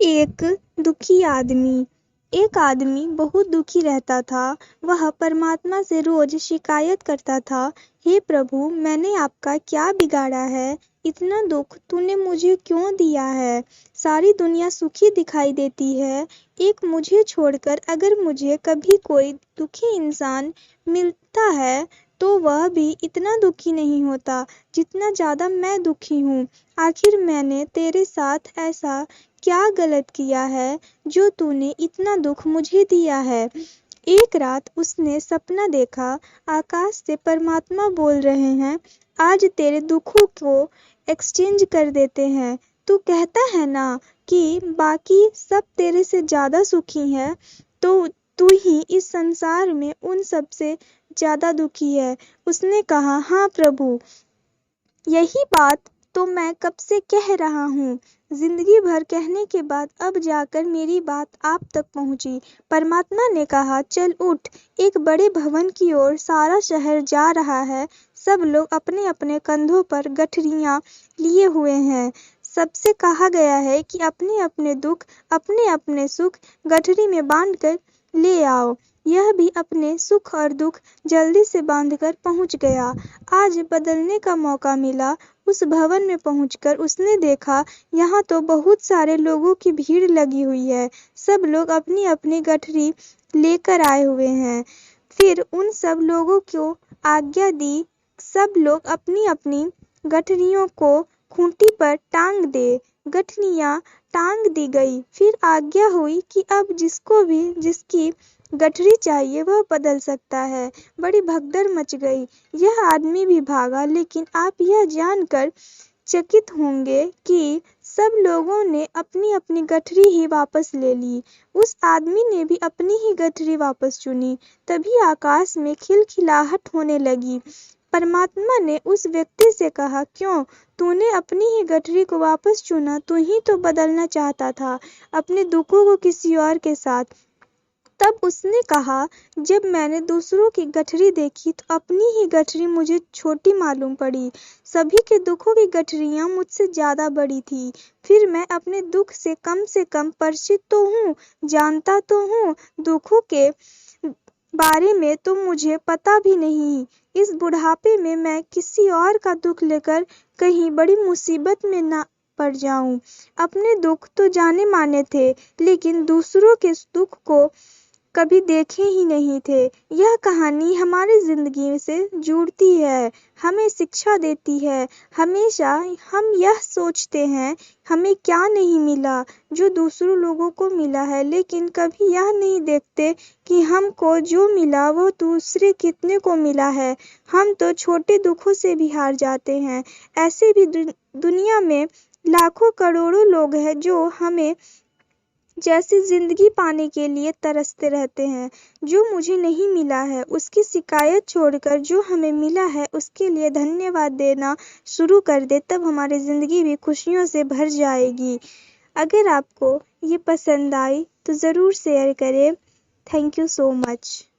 एक दुखी आदमी। एक आदमी बहुत दुखी रहता था। वह परमात्मा से रोज शिकायत करता था, हे प्रभु, मैंने आपका क्या बिगाड़ा है? इतना दुख तूने मुझे क्यों दिया है? सारी दुनिया सुखी दिखाई देती है, एक मुझे छोड़कर। अगर मुझे कभी कोई दुखी इंसान मिलता है तो वह भी इतना दुखी नहीं होता जितना ज़्यादा मैं दुखी हूँ। आखिर मैंने तेरे साथ ऐसा क्या गलत किया है जो तूने इतना दुख मुझे दिया है? एक रात उसने सपना देखा, आकाश से परमात्मा बोल रहे हैं, आज तेरे दुखों को एक्सचेंज कर देते हैं। तू कहता है ना कि बाकी सब तेरे से ज्यादा सुखी है, तो तू ही इस संसार में उन सब से ज्यादा दुखी है। उसने कहा, हाँ प्रभु, यही बात तो मैं कब से कह रहा हूँ। जिंदगी भर कहने के बाद अब जाकर मेरी बात आप तक पहुँची। परमात्मा ने कहा, चल उठ, एक बड़े भवन की ओर सारा शहर जा रहा है। सब लोग अपने अपने कंधों पर गठरियाँ लिए हुए हैं। सबसे कहा गया है कि अपने अपने दुख, अपने अपने सुख गठरी में बांधकर ले आओ। यह भी अपने सुख और दुख जल्दी से बांधकर पहुंच गया। आज बदलने का मौका मिला। उस भवन में पहुंचकर उसने देखा, यहाँ तो बहुत सारे लोगों की भीड़ लगी हुई है। सब लोग अपनी अपनी गठरी लेकर आए हुए हैं। फिर उन सब लोगों को आज्ञा दी, सब लोग अपनी अपनी गठरियों को खूंटी पर टांग दे। गठरियां टांग दी गई। फिर आज्ञा हुई कि अब जिसको भी जिसकी गठरी चाहिए वह बदल सकता है। बड़ी भगदड़ मच गई। यह आदमी भी भागा, लेकिन आप यह जानकर चकित होंगे कि सब लोगों ने अपनी अपनी गठरी ही वापस ले ली। उस आदमी ने भी अपनी ही गठरी वापस चुनी। तभी आकाश में खिलखिलाहट होने लगी। परमात्मा ने उस व्यक्ति से कहा, क्यों तूने अपनी ही गठरी को वापस चुना? तू ही तो बदलना चाहता था अपने दुखों को किसी और के साथ। तब उसने कहा, जब मैंने दूसरों की गठरी देखी तो अपनी ही गठरी मुझे छोटी मालूम पड़ी। सभी के दुखों की गठरियां मुझसे ज्यादा बड़ी थी। फिर मैं अपने दुख से कम परिचित तो हूँ, जानता तो हूँ। दुखों के बारे में तो मुझे पता भी नहीं। इस बुढ़ापे में मैं किसी और का दुख लेकर कहीं बड़ी मुसीबत में ना पड़ जाऊं। अपने दुख तो जाने माने थे, लेकिन दूसरों के दुख को कभी देखे ही नहीं थे। यह कहानी हमारी जिंदगी से जुड़ती है, हमें शिक्षा देती है। हमेशा हम यह सोचते हैं हमें क्या नहीं मिला जो दूसरों लोगों को मिला है, लेकिन कभी यह नहीं देखते कि हमको जो मिला वह दूसरे कितने को मिला है। हम तो छोटे दुखों से भी हार जाते हैं। ऐसे भी दुनिया में लाखों करोड़ों लोग हैं जो हमें जैसी जिंदगी पाने के लिए तरसते रहते हैं। जो मुझे नहीं मिला है उसकी शिकायत छोड़कर जो हमें मिला है उसके लिए धन्यवाद देना शुरू कर दे, तब हमारी जिंदगी भी खुशियों से भर जाएगी। अगर आपको ये पसंद आई तो ज़रूर शेयर करें। Thank you so much.